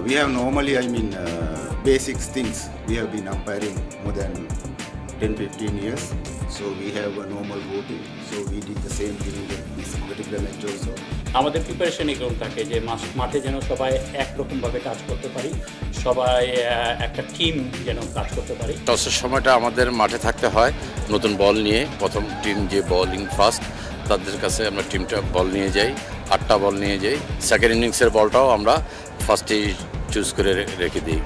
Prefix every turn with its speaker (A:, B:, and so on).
A: We have normally, basic things. We have been umpiring more than 10-15 years. So we have a normal voting. So we did the same thing in this particular match also.
B: আমাদের preparation এরকম থাকে যে মাঠে যেন সবাই একরকমভাবে কাজ করতে পারি, সবাই একটা টিম যেন কাজ করতে পারি।
C: টসের সময়টা আমাদের মাঠে থাকতে হয় নতুন বল নিয়ে। প্রথম টিম যে বোলিং ফার্স্ট, তাদের কাছে আমরা টিমটা বল নিয়ে যাই, 8টা বল নিয়ে যাই। সেকেন্ড ইনিংসের বলটাও আমরা ফার্স্টেই চুজ করে রেখে দিই।